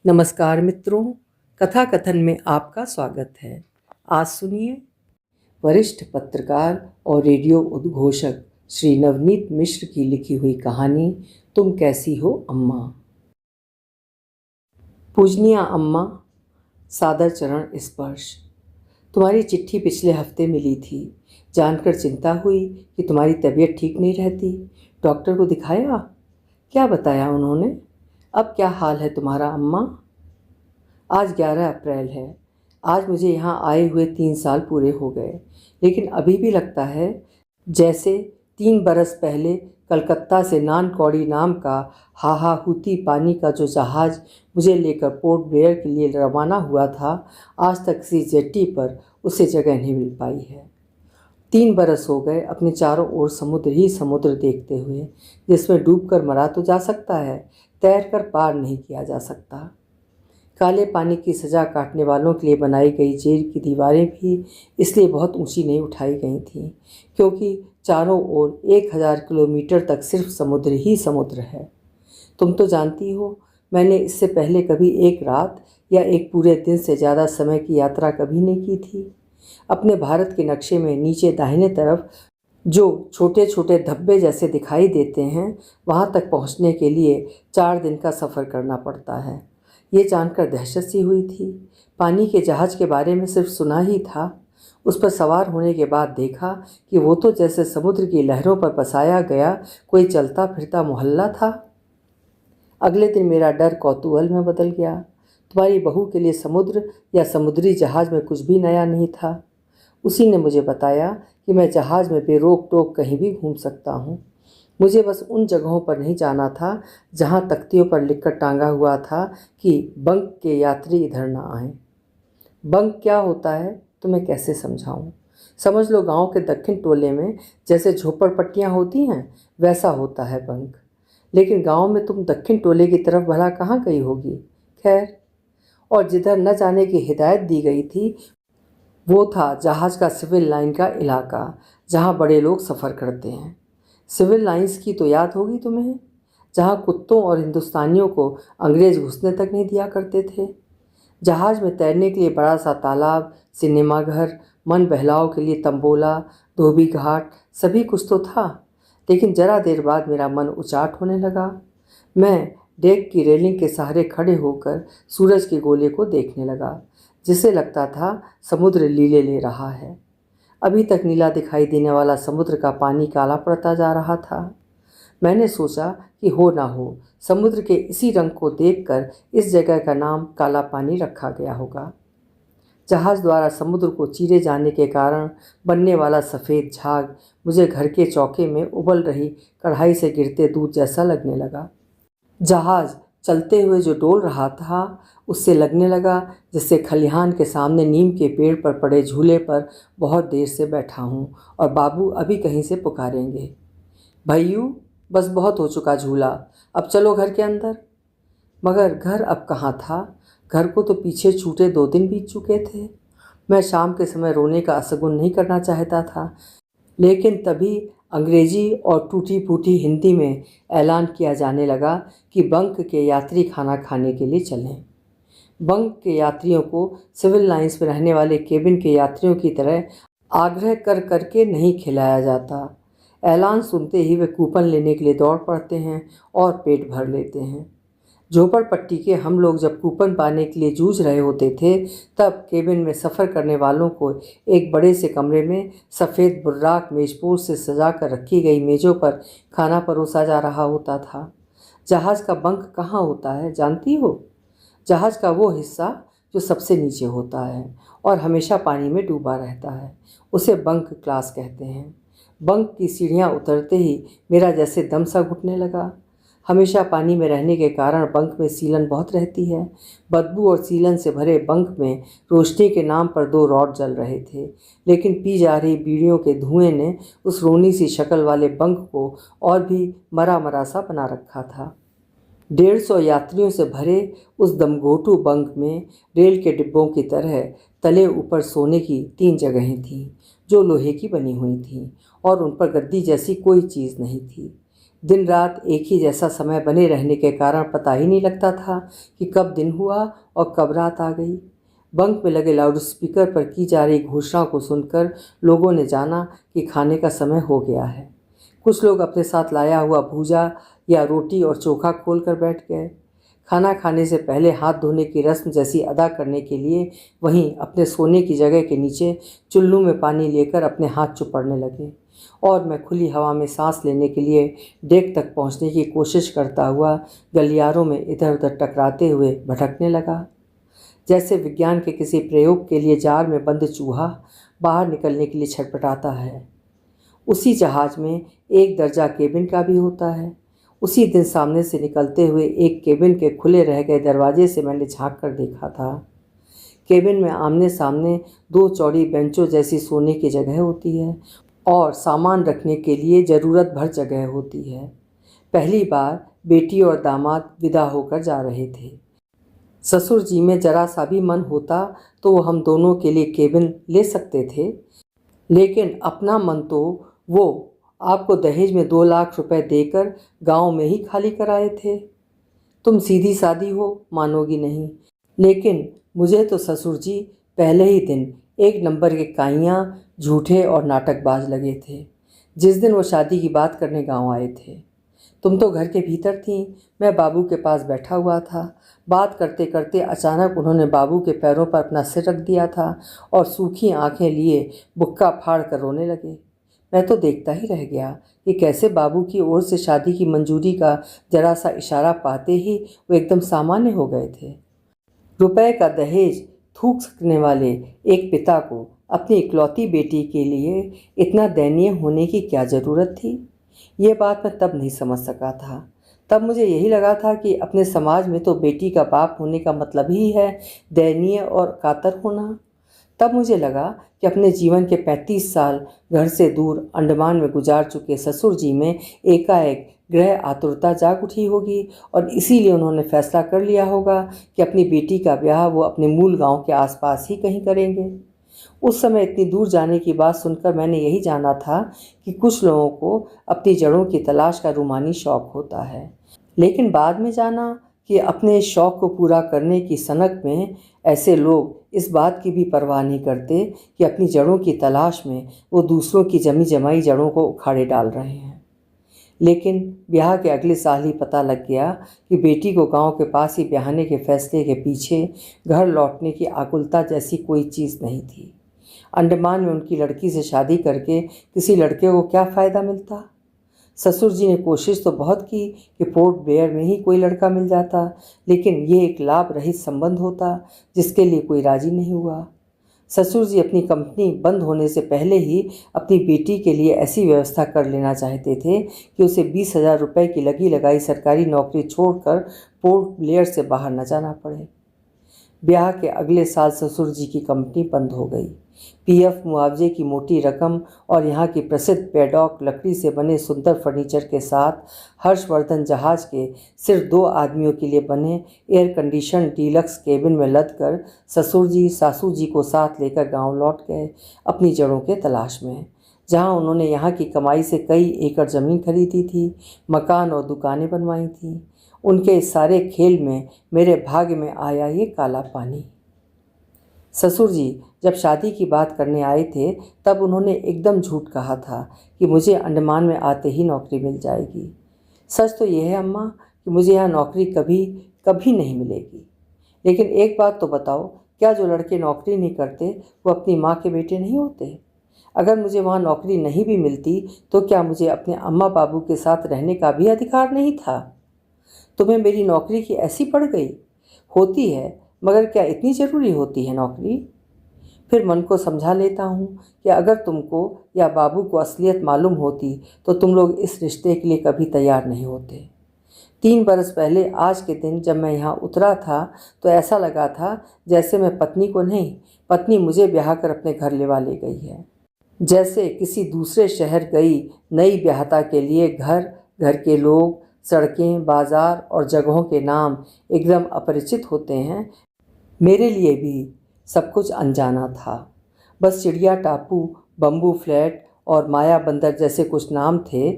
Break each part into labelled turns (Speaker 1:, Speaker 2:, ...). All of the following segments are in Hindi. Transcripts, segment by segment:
Speaker 1: नमस्कार मित्रों, कथा कथन में आपका स्वागत है। आज सुनिए वरिष्ठ पत्रकार और रेडियो उद्घोषक श्री नवनीत मिश्र की लिखी हुई कहानी तुम कैसी हो अम्मा। पूजनीय अम्मा, सादर चरण स्पर्श। तुम्हारी चिट्ठी पिछले हफ्ते मिली थी। जानकर चिंता हुई कि तुम्हारी तबीयत ठीक नहीं रहती। डॉक्टर को दिखाया? क्या बताया उन्होंने? अब क्या हाल है तुम्हारा अम्मा? आज 11 अप्रैल है। आज मुझे यहाँ आए हुए 3 साल पूरे हो गए, लेकिन अभी भी लगता है जैसे 3 बरस पहले कलकत्ता से नानकौड़ी नाम का हाहाहूती पानी का जो जहाज़ मुझे लेकर पोर्ट ब्लेयर के लिए रवाना हुआ था, आज तक किसी जेट्टी पर उसे जगह नहीं मिल पाई है। 3 बरस हो गए अपने चारों ओर समुद्र ही समुद्र देखते हुए, जिसमें डूबकर मरा तो जा सकता है, तैरकर पार नहीं किया जा सकता। काले पानी की सज़ा काटने वालों के लिए बनाई गई जेल की दीवारें भी इसलिए बहुत ऊंची नहीं उठाई गई थीं, क्योंकि चारों ओर 1000 किलोमीटर तक सिर्फ समुद्र ही समुद्र है। तुम तो जानती हो, मैंने इससे पहले कभी एक रात या एक पूरे दिन से ज़्यादा समय की यात्रा कभी नहीं की थी। अपने भारत के नक्शे में नीचे दाहिने तरफ जो छोटे छोटे धब्बे जैसे दिखाई देते हैं, वहाँ तक पहुँचने के लिए 4 दिन का सफ़र करना पड़ता है। ये जानकर दहशत सी हुई थी। पानी के जहाज़ के बारे में सिर्फ सुना ही था। उस पर सवार होने के बाद देखा कि वो तो जैसे समुद्र की लहरों पर बसाया गया कोई चलता फिरता मोहल्ला था। अगले दिन मेरा डर कौतूहल में बदल गया। तुम्हारी बहू के लिए समुद्र या समुद्री जहाज़ में कुछ भी नया नहीं था। उसी ने मुझे बताया कि मैं जहाज़ में बेरोक टोक कहीं भी घूम सकता हूँ। मुझे बस उन जगहों पर नहीं जाना था जहाँ तख्तियों पर लिखकर टांगा हुआ था कि बंक के यात्री इधर ना आएं। बंक क्या होता है तुम्हें कैसे समझाऊं? समझ लो, गांव के दक्षिण टोले में जैसे झोपड़पट्टियाँ होती हैं, वैसा होता है बंक। लेकिन गांव में तुम दक्षिण टोले की तरफ भला कहाँ गई होगी? खैर, और जिधर न जाने की हिदायत दी गई थी वो था जहाज़ का सिविल लाइन का इलाका, जहाँ बड़े लोग सफ़र करते हैं। सिविल लाइंस की तो याद होगी तुम्हें, जहाँ कुत्तों और हिंदुस्तानियों को अंग्रेज़ घुसने तक नहीं दिया करते थे। जहाज़ में तैरने के लिए बड़ा सा तालाब, सिनेमाघर, मन बहलाव के लिए तंबोला, धोबी घाट, सभी कुछ तो था। लेकिन जरा देर बाद मेरा मन उचाट होने लगा। मैं डेक की रेलिंग के सहारे खड़े होकर सूरज के गोले को देखने लगा, जिसे लगता था समुद्र लीले ले रहा है। अभी तक नीला दिखाई देने वाला समुद्र का पानी काला पड़ता जा रहा था। मैंने सोचा कि हो ना हो समुद्र के इसी रंग को देखकर इस जगह का नाम काला पानी रखा गया होगा। जहाज़ द्वारा समुद्र को चीरे जाने के कारण बनने वाला सफ़ेद झाग मुझे घर के चौके में उबल रही कढ़ाई से गिरते दूध जैसा लगने लगा। जहाज़ चलते हुए जो डोल रहा था, उससे लगने लगा जैसे खलिहान के सामने नीम के पेड़ पर पड़े झूले पर बहुत देर से बैठा हूँ और बाबू अभी कहीं से पुकारेंगे, भैयू बस बहुत हो चुका झूला, अब चलो घर के अंदर। मगर घर अब कहाँ था? घर को तो पीछे छूटे 2 दिन बीत चुके थे। मैं शाम के समय रोने का असगुन नहीं करना चाहता था, लेकिन तभी अंग्रेजी और टूटी फूटी हिंदी में ऐलान किया जाने लगा कि बंक के यात्री खाना खाने के लिए चलें। बंक के यात्रियों को सिविल लाइंस में रहने वाले केबिन के यात्रियों की तरह आग्रह कर करके नहीं खिलाया जाता। ऐलान सुनते ही वे कूपन लेने के लिए दौड़ पड़ते हैं और पेट भर लेते हैं। झोपड़पट्टी के हम लोग जब कूपन पाने के लिए जूझ रहे होते थे, तब केबिन में सफ़र करने वालों को एक बड़े से कमरे में सफ़ेद बुर्राक मेज़पोश से सजा कर रखी गई मेज़ों पर खाना परोसा जा रहा होता था। जहाज़ का बंक कहाँ होता है जानती हो? जहाज़ का वो हिस्सा जो सबसे नीचे होता है और हमेशा पानी में डूबा रहता है, उसे बंक क्लास कहते हैं। बंक की सीढ़ियाँ उतरते ही मेरा जैसे दम सा घुटने लगा। हमेशा पानी में रहने के कारण बंक में सीलन बहुत रहती है। बदबू और सीलन से भरे बंक में रोशनी के नाम पर 2 रॉड जल रहे थे, लेकिन पी जा रही बीड़ियों के धुएं ने उस रोनी सी शक्ल वाले बंक को और भी मरा मरा सा बना रखा था। 150 यात्रियों से भरे उस दमघोटू बंक में रेल के डिब्बों की तरह तले ऊपर सोने की 3 जगहें थीं, जो लोहे की बनी हुई थीं और उन पर गद्दी जैसी कोई चीज़ नहीं थी। दिन रात एक ही जैसा समय बने रहने के कारण पता ही नहीं लगता था कि कब दिन हुआ और कब रात आ गई। बंक में लगे लाउडस्पीकर पर की जा रही घोषणा को सुनकर लोगों ने जाना कि खाने का समय हो गया है। कुछ लोग अपने साथ लाया हुआ भूजा या रोटी और चोखा खोल कर बैठ गए। खाना खाने से पहले हाथ धोने की रस्म जैसी अदा करने के लिए वहीं अपने सोने की जगह के नीचे चुल्लू में पानी लेकर अपने हाथ चुपड़ने लगे और मैं खुली हवा में सांस लेने के लिए डेक तक पहुंचने की कोशिश करता हुआ गलियारों में इधर उधर टकराते हुए भटकने लगा। जैसे विज्ञान के किसी प्रयोग के लिए जार में बंद चूहा बाहर निकलने के लिए छटपटाता है। उसी जहाज में एक दर्जा केबिन का भी होता है। उसी दिन सामने से निकलते हुए एक केबिन के खुले रह गए दरवाजे से मैंने झांक कर देखा था। केबिन में आमने सामने दो चौड़ी बेंचों जैसी सोने की जगह होती है और सामान रखने के लिए ज़रूरत भर जगह होती है। पहली बार बेटी और दामाद विदा होकर जा रहे थे। ससुर जी में जरा सा भी मन होता तो वो हम दोनों के लिए केबिन ले सकते थे, लेकिन अपना मन तो वो आपको दहेज में 2 लाख रुपए देकर गांव में ही खाली कराए थे। तुम सीधी सादी हो, मानोगी नहीं, लेकिन मुझे तो ससुर जी पहले ही दिन एक नंबर के काइयाँ, झूठे और नाटकबाज लगे थे जिस दिन वो शादी की बात करने गांव आए थे। तुम तो घर के भीतर थीं, मैं बाबू के पास बैठा हुआ था। बात करते करते अचानक उन्होंने बाबू के पैरों पर अपना सिर रख दिया था और सूखी आंखें लिए बुक्का फाड़ कर रोने लगे। मैं तो देखता ही रह गया कि कैसे बाबू की ओर से शादी की मंजूरी का जरा सा इशारा पाते ही वो एकदम सामान्य हो गए थे। रुपए का दहेज थूक सकने वाले एक पिता को अपनी इकलौती बेटी के लिए इतना दयनीय होने की क्या ज़रूरत थी? ये बात मैं तब नहीं समझ सका था। तब मुझे यही लगा था कि अपने समाज में तो बेटी का बाप होने का मतलब ही है दयनीय और कातर होना। तब मुझे लगा कि अपने जीवन के 35 साल घर से दूर अंडमान में गुजार चुके ससुर जी में एकाएक गृह आतुरता जाग उठी होगी और इसीलिए उन्होंने फैसला कर लिया होगा कि अपनी बेटी का ब्याह वो अपने मूल गांव के आसपास ही कहीं करेंगे। उस समय इतनी दूर जाने की बात सुनकर मैंने यही जाना था कि कुछ लोगों को अपनी जड़ों की तलाश का रूमानी शौक होता है, लेकिन बाद में जाना कि अपने शौक को पूरा करने की सनक में ऐसे लोग इस बात की भी परवाह नहीं करते कि अपनी जड़ों की तलाश में वो दूसरों की जमी जमाई जड़ों को उखाड़े डाल रहे हैं। लेकिन ब्याह के अगले साल ही पता लग गया कि बेटी को गांव के पास ही ब्याहने के फैसले के पीछे घर लौटने की आकुलता जैसी कोई चीज़ नहीं थी। अंडमान में उनकी लड़की से शादी करके किसी लड़के को क्या फ़ायदा मिलता? ससुर जी ने कोशिश तो बहुत की कि पोर्ट ब्लेयर में ही कोई लड़का मिल जाता, लेकिन ये एक लाभ रहित संबंध होता जिसके लिए कोई राजी नहीं हुआ। ससुर जी अपनी कंपनी बंद होने से पहले ही अपनी बेटी के लिए ऐसी व्यवस्था कर लेना चाहते थे कि उसे 20,000 रुपये की लगी लगाई सरकारी नौकरी छोड़कर पोर्ट ब्लेयर से बाहर न जाना पड़े। ब्याह के अगले साल ससुर जी की कंपनी बंद हो गई। पीएफ, मुआवजे की मोटी रकम और यहाँ की प्रसिद्ध पैडॉक लकड़ी से बने सुंदर फर्नीचर के साथ हर्षवर्धन जहाज के सिर्फ 2 आदमियों के लिए बने एयर कंडीशन डीलक्स केबिन में लद कर ससुर जी सासू जी को साथ लेकर गांव लौट गए अपनी जड़ों के तलाश में, जहाँ उन्होंने यहाँ की कमाई से कई एकड़ ज़मीन खरीदी थी, मकान और दुकानें बनवाई थीं। उनके इस सारे खेल में मेरे भाग्य में आया ये काला पानी। ससुर जी जब शादी की बात करने आए थे तब उन्होंने एकदम झूठ कहा था कि मुझे अंडमान में आते ही नौकरी मिल जाएगी। सच तो यह है अम्मा कि मुझे यहाँ नौकरी कभी कभी नहीं मिलेगी। लेकिन एक बात तो बताओ, क्या जो लड़के नौकरी नहीं करते वो अपनी माँ के बेटे नहीं होते? अगर मुझे वहाँ नौकरी नहीं भी मिलती तो क्या मुझे अपने अम्मा बाबू के साथ रहने का भी अधिकार नहीं था? तुम्हें मेरी नौकरी की ऐसी पड़ गई? होती है, मगर क्या इतनी ज़रूरी होती है नौकरी? फिर मन को समझा लेता हूँ कि अगर तुमको या बाबू को असलियत मालूम होती तो तुम लोग इस रिश्ते के लिए कभी तैयार नहीं होते। 3 बरस पहले आज के दिन जब मैं यहाँ उतरा था तो ऐसा लगा था जैसे मैं पत्नी को नहीं, पत्नी मुझे ब्याह कर अपने घर लेवा ले गई है। जैसे किसी दूसरे शहर गई नई ब्याहता के लिए घर, घर के लोग, सड़कें, बाज़ार और जगहों के नाम एकदम अपरिचित होते हैं। मेरे लिए भी सब कुछ अनजाना था। बस चिड़िया टापू, बम्बू फ्लैट और माया बंदर जैसे कुछ नाम थे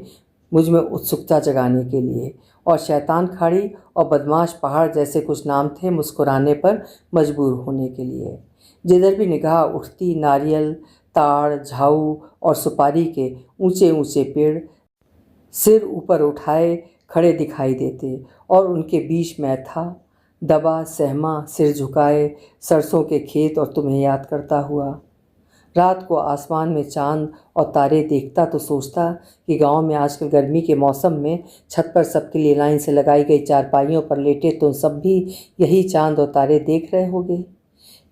Speaker 1: मुझ में उत्सुकता जगाने के लिए, और शैतान खाड़ी और बदमाश पहाड़ जैसे कुछ नाम थे मुस्कुराने पर मजबूर होने के लिए। जिधर भी निगाह उठती, नारियल, ताड़, झाऊ और सुपारी के ऊंचे ऊंचे पेड़ सिर ऊपर उठाए खड़े दिखाई देते, और उनके बीच मैं था, दबा सहमा, सिर झुकाए, सरसों के खेत और तुम्हें याद करता हुआ। रात को आसमान में चांद और तारे देखता तो सोचता कि गांव में आजकल गर्मी के मौसम में छत पर सबके लिए लाइन से लगाई गई चारपाइयों पर लेटे तो सब भी यही चांद और तारे देख रहे होंगे।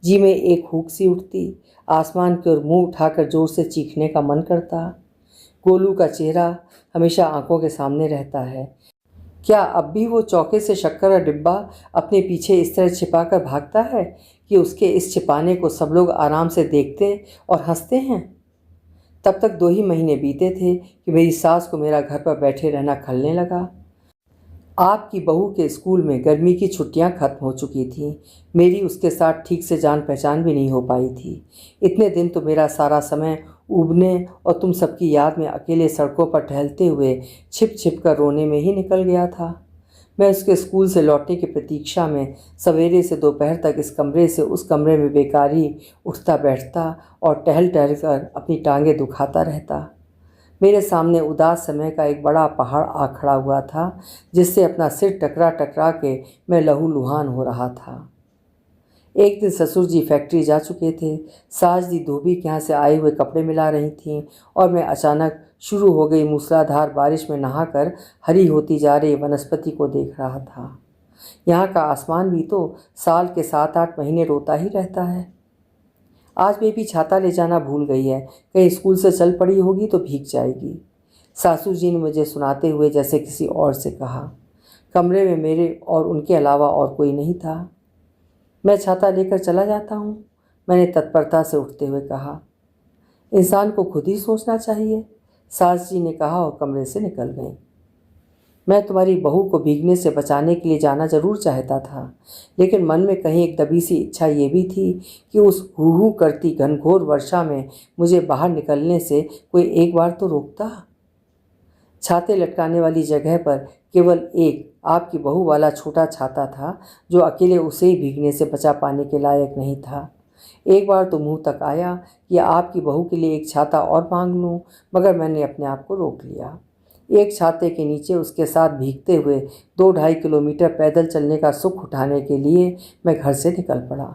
Speaker 1: जी में एक हुक सी उठती, आसमान की ओर मुंह उठाकर जोर से चीखने का मन करता। गोलू का चेहरा हमेशा आंखों के सामने रहता है। क्या अब भी वो चौके से शक्कर का डिब्बा अपने पीछे इस तरह छिपा कर भागता है कि उसके इस छिपाने को सब लोग आराम से देखते और हंसते हैं? तब तक 2 ही महीने बीते थे कि मेरी सास को मेरा घर पर बैठे रहना खलने लगा। आपकी बहू के स्कूल में गर्मी की छुट्टियां खत्म हो चुकी थीं। मेरी उसके साथ ठीक से जान पहचान भी नहीं हो पाई थी। इतने दिन तो मेरा सारा समय उबने और तुम सबकी याद में अकेले सड़कों पर टहलते हुए छिप छिप कर रोने में ही निकल गया था। मैं उसके स्कूल से लौटने की प्रतीक्षा में सवेरे से दोपहर तक इस कमरे से उस कमरे में बेकारी उठता बैठता और टहल टहल कर अपनी टांगें दुखाता रहता। मेरे सामने उदास समय का एक बड़ा पहाड़ आ खड़ा हुआ था, जिससे अपना सिर टकरा टकरा के मैं लहूलुहान हो रहा था। एक दिन ससुर जी फैक्ट्री जा चुके थे। सास जी धोबी के यहाँ से आए हुए कपड़े मिला रही थीं, और मैं अचानक शुरू हो गई मूसलाधार बारिश में नहाकर हरी होती जा रही वनस्पति को देख रहा था। यहाँ का आसमान भी तो साल के 7-8 महीने रोता ही रहता है। आज बेबी छाता ले जाना भूल गई है, कहीं स्कूल से चल पड़ी होगी तो भीग जाएगी, सासू जी ने मुझे सुनाते हुए जैसे किसी और से कहा। कमरे में मेरे और उनके अलावा और कोई नहीं था। मैं छाता लेकर चला जाता हूँ, मैंने तत्परता से उठते हुए कहा। इंसान को खुद ही सोचना चाहिए, सास जी ने कहा और कमरे से निकल गई। मैं तुम्हारी बहू को भीगने से बचाने के लिए जाना जरूर चाहता था, लेकिन मन में कहीं एक दबी सी इच्छा ये भी थी कि उस हू करती घनघोर वर्षा में मुझे बाहर निकलने से कोई एक बार तो रोकता। छाते लटकाने वाली जगह पर केवल एक आपकी बहू वाला छोटा छाता था, जो अकेले उसे ही भीगने से बचा पाने के लायक नहीं था। एक बार तो मुंह तक आया कि आपकी बहू के लिए एक छाता और मांग लूँ, मगर मैंने अपने आप को रोक लिया। एक छाते के नीचे उसके साथ भीगते हुए 2-2.5 किलोमीटर पैदल चलने का सुख उठाने के लिए मैं घर से निकल पड़ा।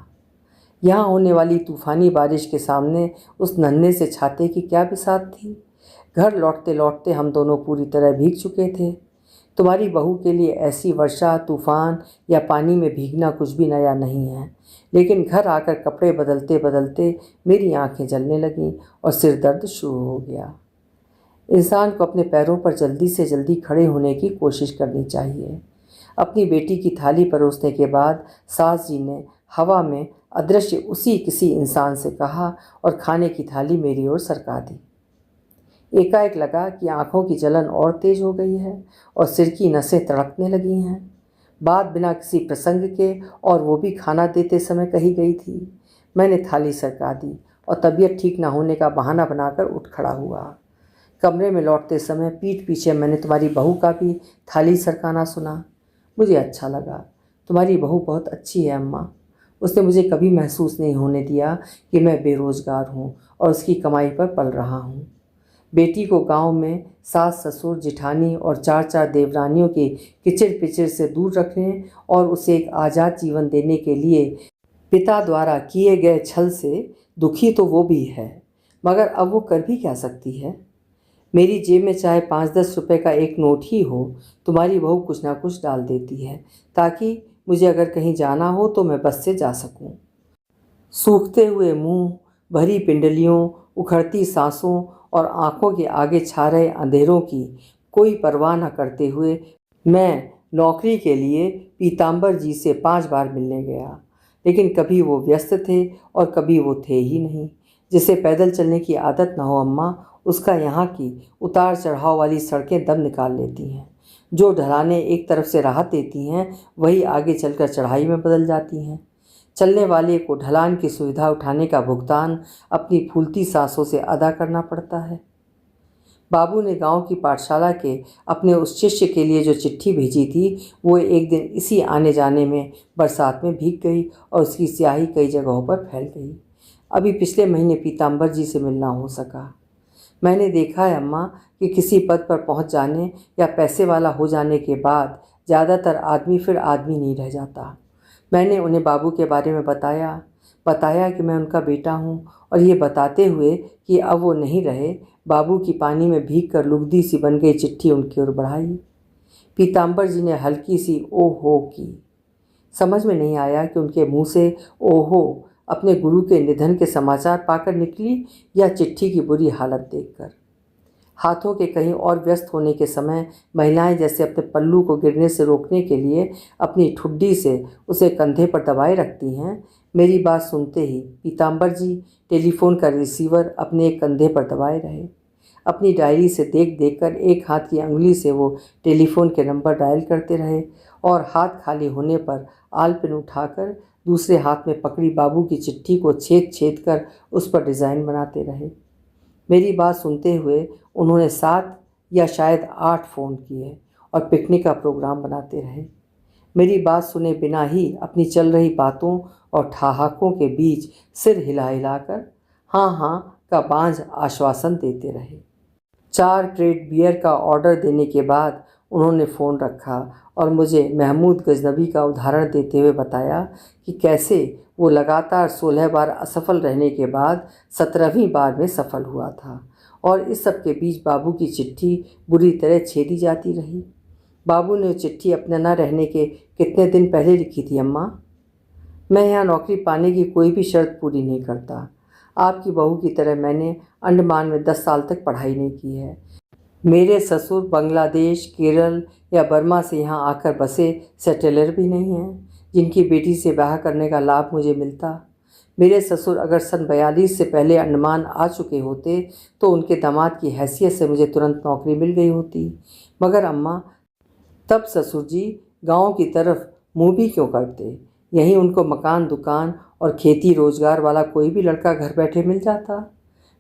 Speaker 1: यहाँ होने वाली तूफानी बारिश के सामने उस नन्हे से छाते की क्या बिसात थी। घर लौटते लौटते हम दोनों पूरी तरह भीग चुके थे। तुम्हारी बहू के लिए ऐसी वर्षा, तूफान या पानी में भीगना कुछ भी नया नहीं है, लेकिन घर आकर कपड़े बदलते बदलते मेरी आंखें जलने लगीं और सिर दर्द शुरू हो गया। इंसान को अपने पैरों पर जल्दी से जल्दी खड़े होने की कोशिश करनी चाहिए। अपनी बेटी की थाली परोसने के बाद सास जी ने हवा में अदृश्य उसी किसी इंसान से कहा और खाने की थाली मेरी ओर सरका दी। एकाएक लगा कि आंखों की जलन और तेज हो गई है और सिर की नसें तड़कने लगी हैं। बात बिना किसी प्रसंग के, और वो भी खाना देते समय कही गई थी। मैंने थाली सरका दी और तबीयत ठीक न होने का बहाना बनाकर उठ खड़ा हुआ। कमरे में लौटते समय पीठ पीछे मैंने तुम्हारी बहू का भी थाली सरकाना सुना। मुझे अच्छा लगा। तुम्हारी बहू बहुत अच्छी है अम्मा। उसने मुझे कभी महसूस नहीं होने दिया कि मैं बेरोज़गार हूँ और उसकी कमाई पर पल रहा हूँ। बेटी को गांव में सास, ससुर, जिठानी और 4-4 देवरानियों के किचिर पिचिर से दूर रखने और उसे एक आज़ाद जीवन देने के लिए पिता द्वारा किए गए छल से दुखी तो वो भी है, मगर अब वो कर भी क्या सकती है। मेरी जेब में चाहे 5-10 रुपए का एक नोट ही हो, तुम्हारी बहू कुछ ना कुछ डाल देती है, ताकि मुझे अगर कहीं जाना हो तो मैं बस से जा सकूं। सूखते हुए मुंह, भरी पिंडलियों, उखड़ती सांसों और आंखों के आगे छा रहे अंधेरों की कोई परवाह न करते हुए मैं नौकरी के लिए पीताम्बर जी से 5 बार मिलने गया, लेकिन कभी वो व्यस्त थे और कभी वो थे ही नहीं। जिसे पैदल चलने की आदत न हो अम्मा, उसका यहाँ की उतार चढ़ाव वाली सड़कें दम निकाल लेती हैं। जो ढलानें एक तरफ से राहत देती हैं, वही आगे चलकर चढ़ाई में बदल जाती हैं। चलने वाले को ढलान की सुविधा उठाने का भुगतान अपनी फूलती सांसों से अदा करना पड़ता है। बाबू ने गांव की पाठशाला के अपने उस शिष्य के लिए जो चिट्ठी भेजी थी वो एक दिन इसी आने जाने में बरसात में भीग गई और उसकी स्याही कई जगहों पर फैल गई। अभी पिछले महीने पीताम्बर जी से मिलना हो सका। मैंने देखा है अम्मा कि किसी पद पर पहुंच जाने या पैसे वाला हो जाने के बाद ज़्यादातर आदमी फिर आदमी नहीं रह जाता। मैंने उन्हें बाबू के बारे में बताया कि मैं उनका बेटा हूँ, और ये बताते हुए कि अब वो नहीं रहे, बाबू की पानी में भीग कर लुगदी सी बन गई चिट्ठी उनकी ओर बढ़ाई। पीताम्बर जी ने हल्की सी ओहो की। समझ में नहीं आया कि उनके मुंह से ओहो अपने गुरु के निधन के समाचार पाकर निकली या चिट्ठी की बुरी हालत देखकर। हाथों के कहीं और व्यस्त होने के समय महिलाएं जैसे अपने पल्लू को गिरने से रोकने के लिए अपनी ठुड्डी से उसे कंधे पर दबाए रखती हैं, मेरी बात सुनते ही पीताम्बर जी टेलीफोन का रिसीवर अपने एक कंधे पर दबाए रहे। अपनी डायरी से देख देख कर एक हाथ की अंगुली से वो टेलीफोन के नंबर डायल करते रहे और हाथ खाली होने पर आल पेन उठाकर दूसरे हाथ में पकड़ी बाबू की चिट्ठी को छेद छेद कर उस पर डिज़ाइन बनाते रहे। मेरी बात सुनते हुए उन्होंने 7 या शायद 8 फ़ोन किए और पिकनिक का प्रोग्राम बनाते रहे। मेरी बात सुने बिना ही अपनी चल रही बातों और ठहाकों के बीच सिर हिला हिलाकर हाँ हाँ का बांझ आश्वासन देते रहे। 4 क्रेट बियर का ऑर्डर देने के बाद उन्होंने फ़ोन रखा और मुझे महमूद गजनबी का उदाहरण देते हुए बताया कि कैसे वो लगातार 16 बार असफल रहने के बाद 17वीं बार में सफल हुआ था, और इस सब के बीच बाबू की चिट्ठी बुरी तरह छेदी जाती रही। बाबू ने चिट्ठी अपने न रहने के कितने दिन पहले लिखी थी अम्मा? मैं यहाँ नौकरी पाने की कोई भी शर्त पूरी नहीं करता। आपकी बहू की तरह मैंने अंडमान में 10 साल तक पढ़ाई नहीं की है। मेरे ससुर बांग्लादेश, केरल या बर्मा से यहाँ आकर बसे सेटलर भी नहीं हैं जिनकी बेटी से ब्याह करने का लाभ मुझे मिलता। मेरे ससुर अगर सन 42 से पहले अंडमान आ चुके होते तो उनके दामाद की हैसियत से मुझे तुरंत नौकरी मिल गई होती। मगर अम्मा, तब ससुर जी गांव की तरफ मुँह भी क्यों करते? यहीं उनको मकान, दुकान और खेती रोजगार वाला कोई भी लड़का घर बैठे मिल जाता।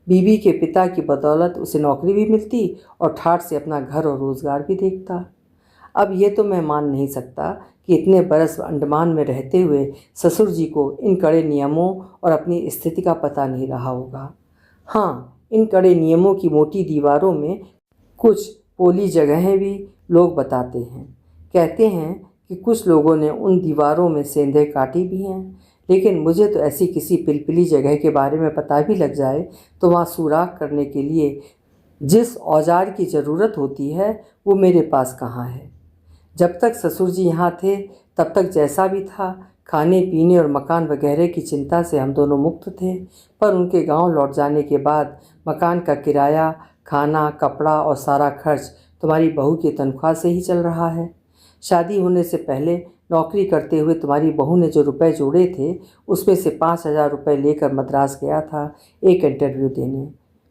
Speaker 1: बीबी के पिता की बदौलत उसे नौकरी भी मिलती और ठाठ से अपना घर और रोजगार भी देखता। अब ये तो मैं मान नहीं सकता कि इतने बरस अंडमान में रहते हुए ससुर जी को इन कड़े नियमों और अपनी स्थिति का पता नहीं रहा होगा। हाँ, इन कड़े नियमों की मोटी दीवारों में कुछ पोली जगहें भी लोग बताते हैं। कहते हैं कि कुछ लोगों ने उन दीवारों में सेंधें काटी भी हैं, लेकिन मुझे तो ऐसी किसी पिलपिली जगह के बारे में पता भी लग जाए तो वहाँ सुराख करने के लिए जिस औजार की ज़रूरत होती है वो मेरे पास कहाँ है। जब तक ससुर जी यहाँ थे तब तक जैसा भी था, खाने पीने और मकान वगैरह की चिंता से हम दोनों मुक्त थे, पर उनके गांव लौट जाने के बाद मकान का किराया, खाना, कपड़ा और सारा खर्च तुम्हारी बहू की तनख्वाह से ही चल रहा है। शादी होने से पहले नौकरी करते हुए तुम्हारी बहू ने जो रुपए जोड़े थे उसमें से 5,000 रुपये लेकर मद्रास गया था एक इंटरव्यू देने।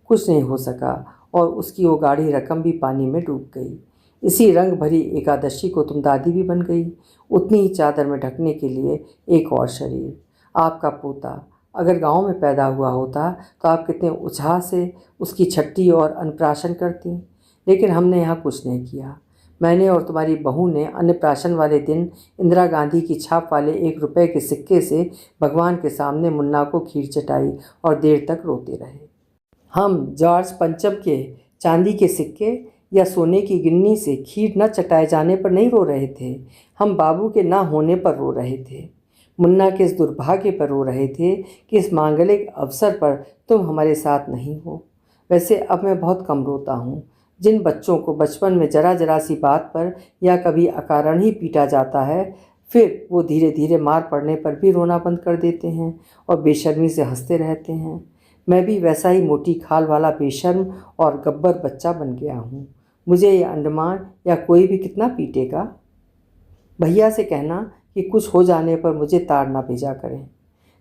Speaker 1: कुछ नहीं हो सका और उसकी वो गाढ़ी रकम भी पानी में डूब गई। इसी रंग भरी एकादशी को तुम दादी भी बन गई, उतनी ही चादर में ढकने के लिए एक और शरीर। आपका पोता अगर गांव में पैदा हुआ होता तो आप कितने उत्साह से उसकी छठी और अन्नप्राशन करती, लेकिन हमने यहाँ कुछ नहीं किया। मैंने और तुम्हारी बहू ने अन्नप्राशन वाले दिन इंदिरा गांधी की छाप वाले 1 रुपये के सिक्के से भगवान के सामने मुन्ना को खीर चटाई और देर तक रोते रहे। हम जॉर्ज पंचम के चांदी के सिक्के या सोने की गिन्नी से खीर न चटाए जाने पर नहीं रो रहे थे, हम बाबू के ना होने पर रो रहे थे। मुन्ना के इस दुर्भाग्य पर रो रहे थे कि इस मांगलिक अवसर पर तुम हमारे साथ नहीं हो। वैसे अब मैं बहुत कम रोता हूँ। जिन बच्चों को बचपन में जरा जरा सी बात पर या कभी अकारण ही पीटा जाता है, फिर वो धीरे धीरे मार पड़ने पर भी रोना बंद कर देते हैं और बेशर्मी से हंसते रहते हैं। मैं भी वैसा ही मोटी खाल वाला बेशर्म और गब्बर बच्चा बन गया हूँ। मुझे ये अंडमान या कोई भी कितना पीटेगा। भैया से कहना कि कुछ हो जाने पर मुझे तार ना भेजा करें।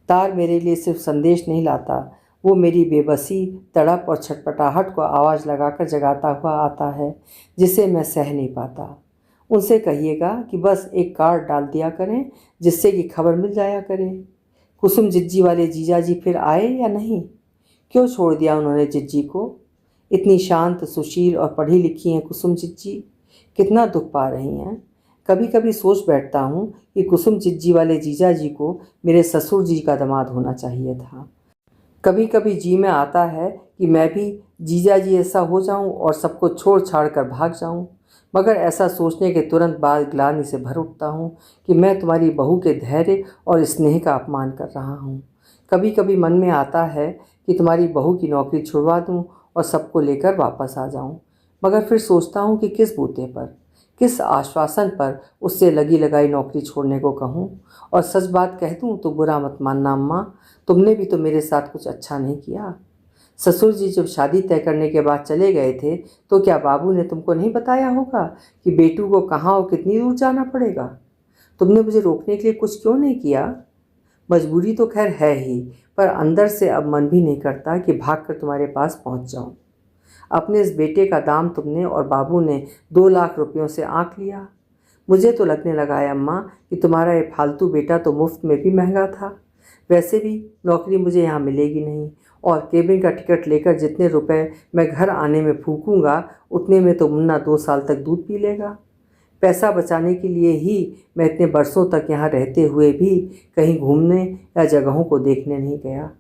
Speaker 1: तार मेरे लिए सिर्फ संदेश नहीं लाता, वो मेरी बेबसी, तड़प और छटपटाहट को आवाज़ लगाकर जगाता हुआ आता है जिसे मैं सह नहीं पाता। उनसे कहिएगा कि बस एक कार्ड डाल दिया करें जिससे कि खबर मिल जाया करे। कुसुम जिज्जी वाले जीजा जी फिर आए या नहीं? क्यों छोड़ दिया उन्होंने जिज्जी को? इतनी शांत, सुशील और पढ़ी लिखी हैं कुसुम जिज्जी, कितना दुख पा रही हैं। कभी कभी सोच बैठता हूँ कि कुसुम जिज्जी वाले जीजा जी को मेरे ससुर जी का दामाद होना चाहिए था। कभी कभी जी में आता है कि मैं भी जीजा जी ऐसा हो जाऊं और सबको छोड़ छाड़ कर भाग जाऊं, मगर ऐसा सोचने के तुरंत बाद ग्लानि से भर उठता हूं कि मैं तुम्हारी बहू के धैर्य और स्नेह का अपमान कर रहा हूं। कभी कभी मन में आता है कि तुम्हारी बहू की नौकरी छुड़वा दूं और सबको लेकर वापस आ जाऊं, मगर फिर सोचता हूं कि किस बूते पर, किस आश्वासन पर उससे लगी लगाई नौकरी छोड़ने को कहूं। और सच बात कह दूं तो बुरा मत मानना अम्मा, तुमने भी तो मेरे साथ कुछ अच्छा नहीं किया। ससुर जी जब शादी तय करने के बाद चले गए थे तो क्या बाबू ने तुमको नहीं बताया होगा कि बेटू को कहाँ और कितनी दूर जाना पड़ेगा? तुमने मुझे रोकने के लिए कुछ क्यों नहीं किया? मजबूरी तो खैर है ही, पर अंदर से अब मन भी नहीं करता कि भागकर तुम्हारे पास पहुंच जाऊं। अपने इस बेटे का दाम तुमने और बाबू ने 2 लाख रुपयों से आंक लिया। मुझे तो लगने लगा है अम्मा कि तुम्हारा ये फालतू बेटा तो मुफ्त में भी महंगा था। वैसे भी नौकरी मुझे यहाँ मिलेगी नहीं, और केबिन का टिकट लेकर जितने रुपए मैं घर आने में फूकूंगा उतने में तो मुन्ना 2 साल तक दूध पी लेगा। पैसा बचाने के लिए ही मैं इतने बरसों तक यहाँ रहते हुए भी कहीं घूमने या जगहों को देखने नहीं गया।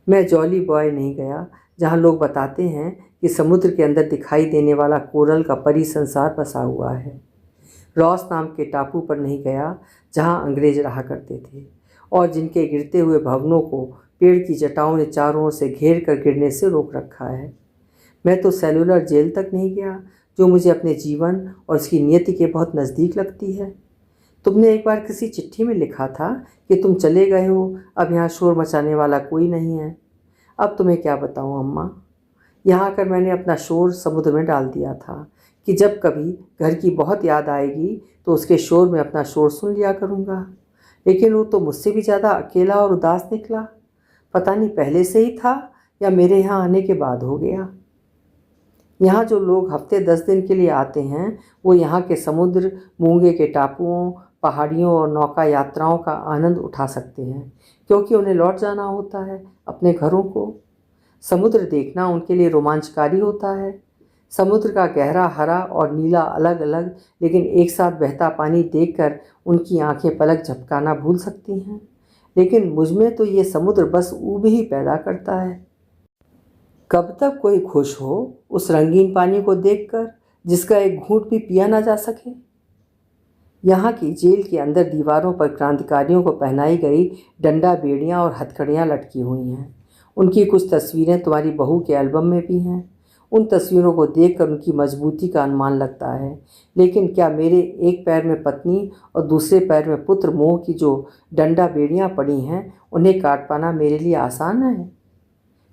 Speaker 1: मैं जॉली बॉय नहीं गया जहाँ लोग बताते हैं कि समुद्र के अंदर दिखाई देने वाला कोरल का परी संसार बसा हुआ है। रॉस नाम के टापू पर नहीं गया जहाँ अंग्रेज रहा करते थे और जिनके गिरते हुए भवनों को पेड़ की जटाओं ने चारों ओर से घेर कर गिरने से रोक रखा है। मैं तो सेलुलर जेल तक नहीं गया जो मुझे अपने जीवन और उसकी नियति के बहुत नज़दीक लगती है। तुमने एक बार किसी चिट्ठी में लिखा था कि तुम चले गए हो, अब यहाँ शोर मचाने वाला कोई नहीं है। अब तुम्हें क्या बताऊँ अम्मा, यहाँ आकर मैंने अपना शोर समुद्र में डाल दिया था कि जब कभी घर की बहुत याद आएगी तो उसके शोर में अपना शोर सुन लिया करूँगा। लेकिन वो तो मुझसे भी ज़्यादा अकेला और उदास निकला। पता नहीं पहले से ही था या मेरे यहाँ आने के बाद हो गया। यहाँ जो लोग हफ्ते 10 दिन के लिए आते हैं वो यहाँ के समुद्र, मूंगे के टापुओं, पहाड़ियों और नौका यात्राओं का आनंद उठा सकते हैं, क्योंकि उन्हें लौट जाना होता है अपने घरों को। समुद्र देखना उनके लिए रोमांचकारी होता है। समुद्र का गहरा हरा और नीला अलग अलग लेकिन एक साथ बहता पानी देखकर उनकी आंखें पलक झपकाना भूल सकती हैं। लेकिन मुझमें तो ये समुद्र बस ऊब ही पैदा करता है। कब तक कोई खुश हो उस रंगीन पानी को देखकर जिसका एक घूंट भी पिया ना जा सके? यहाँ की जेल के अंदर दीवारों पर क्रांतिकारियों को पहनाई गई डंडा बेड़ियाँ और हथकड़ियाँ लटकी हुई हैं। उनकी कुछ तस्वीरें तुम्हारी बहू के एल्बम में भी हैं। उन तस्वीरों को देखकर उनकी मजबूती का अनुमान लगता है। लेकिन क्या मेरे एक पैर में पत्नी और दूसरे पैर में पुत्र मोह की जो डंडा बेड़ियाँ पड़ी हैं उन्हें काट पाना मेरे लिए आसान है?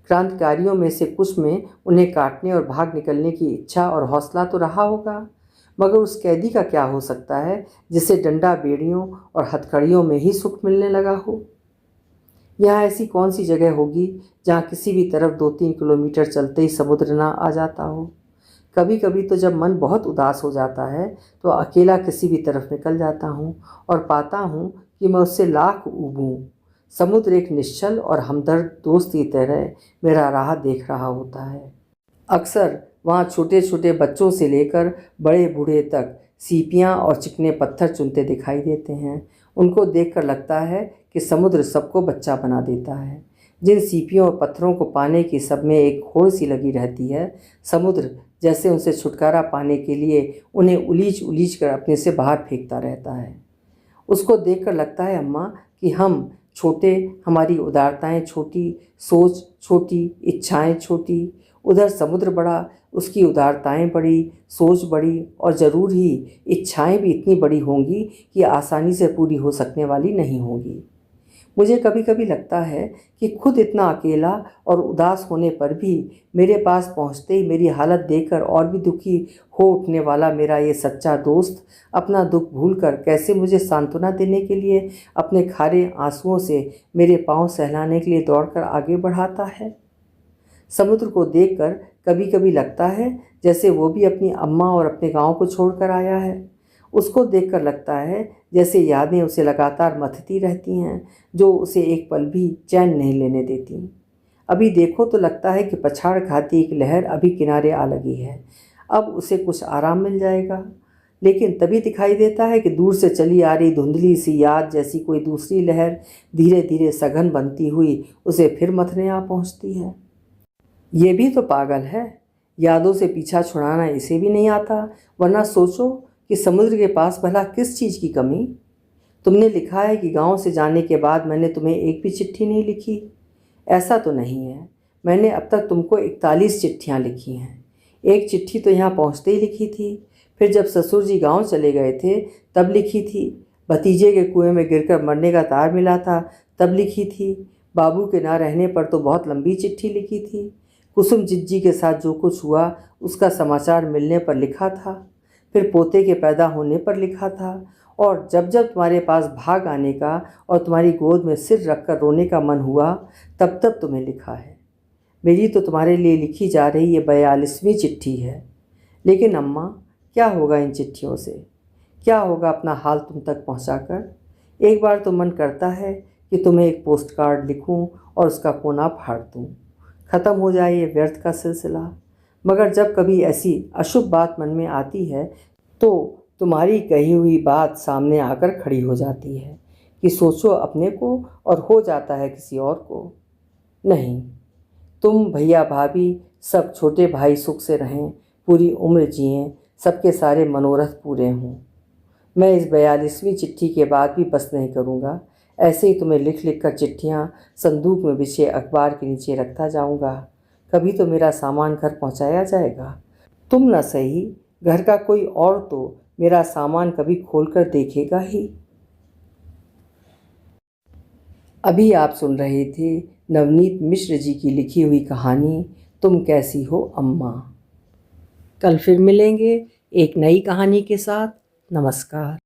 Speaker 1: क्रांतिकारियों में से कुछ में उन्हें काटने और भाग निकलने की इच्छा और हौसला तो रहा होगा, मगर उस कैदी का क्या हो सकता है जिसे डंडा बेड़ियों और हथकड़ियों में ही सुख मिलने लगा हो? यहाँ ऐसी कौन सी जगह होगी जहाँ किसी भी तरफ 2-3 किलोमीटर चलते ही समुद्र ना आ जाता हो? कभी कभी तो जब मन बहुत उदास हो जाता है तो अकेला किसी भी तरफ निकल जाता हूँ और पाता हूँ कि मैं उससे लाख ऊबूँ। समुद्र एक निश्चल और हमदर्द दोस्त की तरह मेरा राह देख रहा होता है। अक्सर वहाँ छोटे छोटे बच्चों से लेकर बड़े बूढ़े तक सीपियाँ और चिकने पत्थर चुनते दिखाई देते हैं। उनको देखकर लगता है कि समुद्र सबको बच्चा बना देता है। जिन सीपियों और पत्थरों को पाने की सब में एक होड़ सी लगी रहती है, समुद्र जैसे उनसे छुटकारा पाने के लिए उन्हें उलीच उलीच कर अपने से बाहर फेंकता रहता है। उसको देखकर लगता है अम्मा कि हम छोटे, हमारी उदारताएं छोटी, सोच छोटी, इच्छाएं छोटी। उधर समुद्र बड़ा, उसकी उदारताएं बड़ी, सोच बड़ी और ज़रूर ही इच्छाएं भी इतनी बड़ी होंगी कि आसानी से पूरी हो सकने वाली नहीं होंगी। मुझे कभी कभी लगता है कि खुद इतना अकेला और उदास होने पर भी मेरे पास पहुंचते ही मेरी हालत देखकर और भी दुखी हो उठने वाला मेरा ये सच्चा दोस्त अपना दुख भूलकर कैसे मुझे सांत्वना देने के लिए अपने खारे आंसुओं से मेरे पांव सहलाने के लिए दौड़कर आगे बढ़ाता है। समुद्र को देखकर कभी कभी लगता है जैसे वो भी अपनी अम्मा और अपने गांव को छोड़कर आया है। उसको देखकर लगता है जैसे यादें उसे लगातार मथती रहती हैं जो उसे एक पल भी चैन नहीं लेने देती। अभी देखो तो लगता है कि पछाड़ खाती एक लहर अभी किनारे आ लगी है। अब उसे कुछ आराम मिल जाएगा। लेकिन तभी दिखाई देता है कि दूर से चली आ रही धुंधली सी याद जैसी कोई दूसरी लहर धीरे धीरे सघन बनती हुई उसे फिर मथने आ पहुंचती है। ये भी तो पागल है, यादों से पीछा छुड़ाना इसे भी नहीं आता। वरना सोचो कि समुद्र के पास भला किस चीज़ की कमी। तुमने लिखा है कि गांव से जाने के बाद मैंने तुम्हें एक भी चिट्ठी नहीं लिखी। ऐसा तो नहीं है। मैंने अब तक तुमको 41 चिट्ठियाँ लिखी हैं। एक चिट्ठी तो यहाँ पहुँचते ही लिखी थी, फिर जब ससुर जी गाँव चले गए थे तब लिखी थी, भतीजे के कुएं में गिरकर मरने का तार मिला था तब लिखी थी, बाबू के ना रहने पर तो बहुत लंबी चिट्ठी लिखी थी, कुसुम जिज्जी के साथ जो कुछ हुआ उसका समाचार मिलने पर लिखा था, फिर पोते के पैदा होने पर लिखा था, और जब जब तुम्हारे पास भाग आने का और तुम्हारी गोद में सिर रखकर रोने का मन हुआ तब तब तुम्हें लिखा है। मेरी तो तुम्हारे लिए लिखी जा रही ये 42वीं चिट्ठी है। लेकिन अम्मा, क्या होगा इन चिट्ठियों से? क्या होगा अपना हाल तुम तक पहुंचाकर? एक बार तो मन करता है कि तुम्हें एक पोस्ट कार्ड लिखूं और उसका कोना फाड़ दूं, ख़त्म हो जाए ये व्यर्थ का सिलसिला। मगर जब कभी ऐसी अशुभ बात मन में आती है तो तुम्हारी कही हुई बात सामने आकर खड़ी हो जाती है कि सोचो अपने को, और हो जाता है किसी और को। नहीं, तुम भैया भाभी सब छोटे भाई सुख से रहें, पूरी उम्र जिएं, सबके सारे मनोरथ पूरे हों। मैं इस 42वीं चिट्ठी के बाद भी बस नहीं करूँगा। ऐसे ही तुम्हें लिख लिख कर चिट्ठियाँ संदूक में बिछे अखबार के नीचे रखता जाऊँगा। कभी तो मेरा सामान घर पहुँचाया जाएगा। तुम न सही, घर का कोई और तो मेरा सामान कभी खोल कर देखेगा ही। अभी आप सुन रहे थे नवनीत मिश्र जी की लिखी हुई कहानी तुम कैसी हो अम्मा। कल फिर मिलेंगे एक नई कहानी के साथ। नमस्कार।